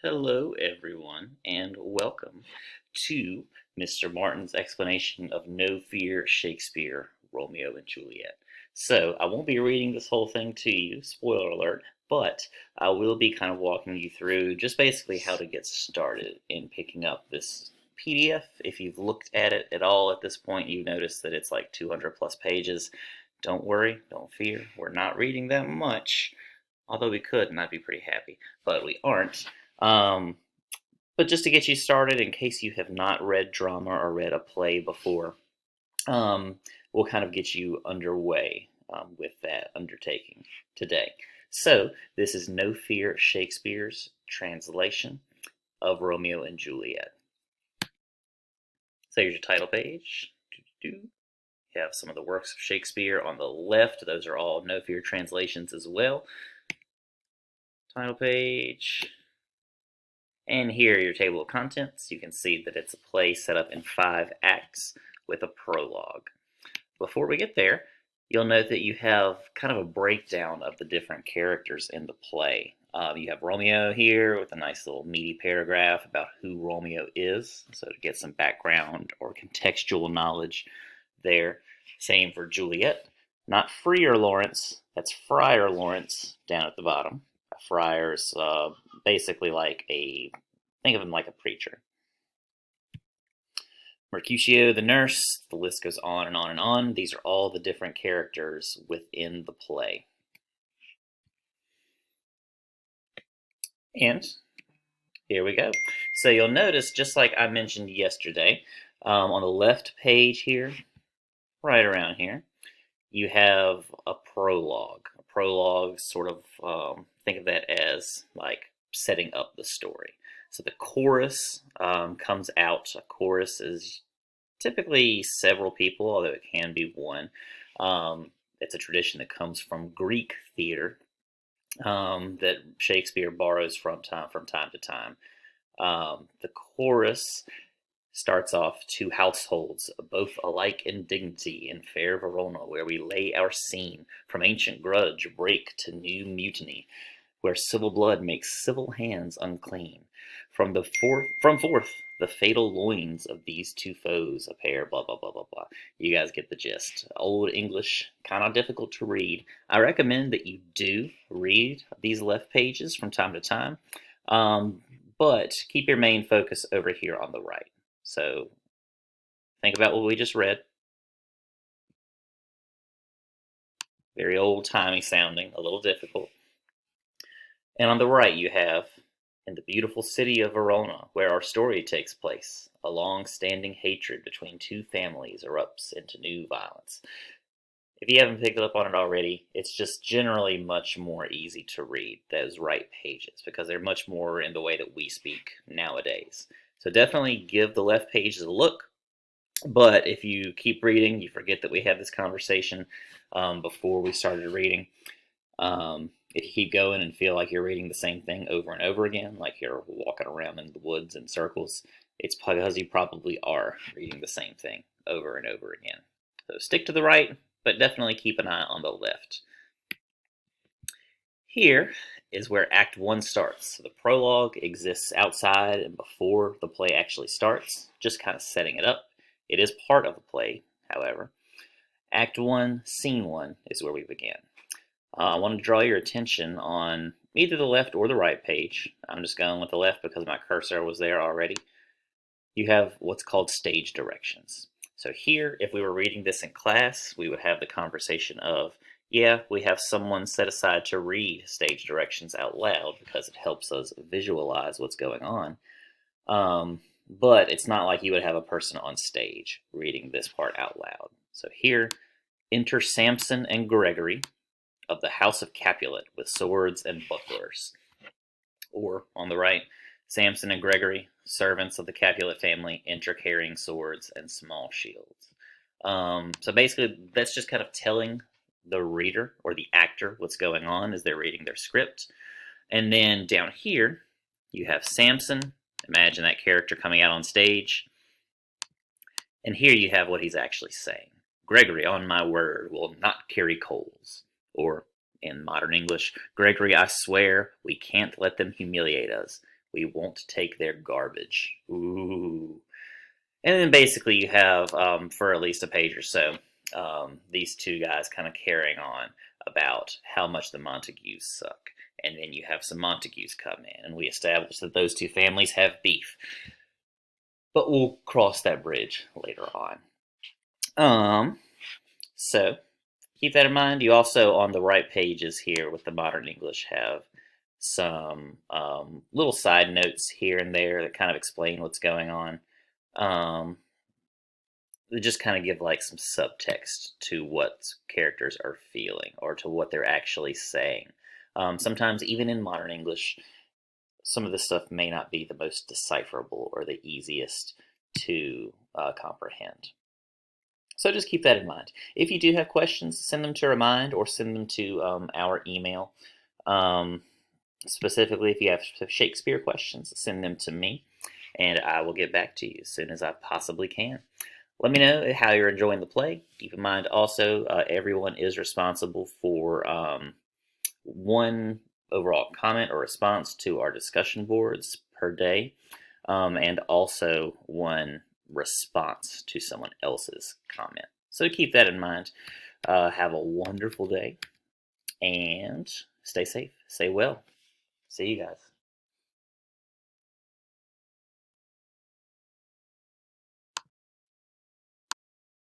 Hello, everyone, and welcome to Mr. Martin's explanation of No Fear Shakespeare, Romeo and Juliet. So, I won't be reading this whole thing to you, spoiler alert, but I will be kind of walking you through just basically how to get started in picking up this PDF. If you've looked at it at all at this point, you notice that it's like 200 plus pages. Don't worry, don't fear, we're not reading that much. Although we could, and I'd be pretty happy, but we aren't. Um, but just to get you started, in case you have not read drama or read a play before, um, we'll kind of get you underway with that undertaking today. So, this is No Fear Shakespeare's translation of Romeo and Juliet. So, here's your title page. You have some of the works of Shakespeare on the left. Those are all No Fear translations as well. Title page. And here, your table of contents. You can see that it's a play set up in 5 acts with a prologue. Before we get there, you'll note that you have kind of a breakdown of the different characters in the play. You have Romeo here with a nice little meaty paragraph about who Romeo is, so to get some background or contextual knowledge there. Same for Juliet. Not Friar Lawrence, that's Friar Lawrence down at the bottom. A friar's basically like think of him like a preacher. Mercutio, the nurse, the list goes on and on and on. These are all the different characters within the play. And here we go. So you'll notice, just like I mentioned yesterday, on the left page here, right around here, you have a prologue. A prologue, sort of, think of that as like setting up the story. So the chorus comes out. A chorus is typically several people, although it can be one. It's a tradition that comes from Greek theater that Shakespeare borrows from time to time. The chorus starts off: two households, both alike in dignity, in fair Verona, where we lay our scene, from ancient grudge break to new mutiny, where civil blood makes civil hands unclean. From forth the fatal loins of these two foes appear, blah blah blah blah blah. You guys get the gist. Old English, kind of difficult to read. I recommend that you do read these left pages from time to time, but keep your main focus over here on the right. So think about what we just read. Very old-timey sounding, a little difficult. And on the right you have, in the beautiful city of Verona, where our story takes place, a long-standing hatred between two families erupts into new violence. If you haven't picked up on it already, it's just generally much more easy to read those right pages because they're much more in the way that we speak nowadays. So definitely give the left pages a look. But if you keep reading, you forget that we had this conversation before we started reading. If you keep going and feel like you're reading the same thing over and over again, like you're walking around in the woods in circles, it's because you probably are reading the same thing over and over again. So stick to the right, but definitely keep an eye on the left. Here is where Act 1 starts. So the prologue exists outside and before the play actually starts, just kind of setting it up. It is part of the play, however. Act 1, Scene 1 is where we begin. I want to draw your attention on either the left or the right page. I'm just going with the left because my cursor was there already. You have what's called stage directions. So here, if we were reading this in class, we would have the conversation of, yeah, we have someone set aside to read stage directions out loud because it helps us visualize what's going on. But it's not like you would have a person on stage reading this part out loud. So here, enter Samson and Gregory of the House of Capulet with swords and bucklers. Or, on the right, Samson and Gregory, servants of the Capulet family, enter carrying swords and small shields. So basically, that's just kind of telling the reader or the actor what's going on as they're reading their script. And then down here, you have Samson. Imagine that character coming out on stage. And here you have what he's actually saying. Gregory, on my word, will not carry coals. Or, in modern English, Gregory, I swear, we can't let them humiliate us. We won't take their garbage. Ooh. And then basically you have, for at least a page or so, these two guys kind of carrying on about how much the Montagues suck. And then you have some Montagues come in, and we establish that those two families have beef. But we'll cross that bridge later on. So keep that in mind. You also, on the right pages here with the Modern English, have some little side notes here and there that kind of explain what's going on. They just kind of give like some subtext to what characters are feeling or to what they're actually saying. Sometimes, even in Modern English, some of this stuff may not be the most decipherable or the easiest to comprehend. So just keep that in mind. If you do have questions, send them to Remind or send them to our email. Specifically, if you have Shakespeare questions, send them to me, and I will get back to you as soon as I possibly can. Let me know how you're enjoying the play. Keep in mind also, everyone is responsible for one overall comment or response to our discussion boards per day, and also one response to someone else's comment. So keep that in mind. Have a wonderful day, and stay safe, stay well. See you guys.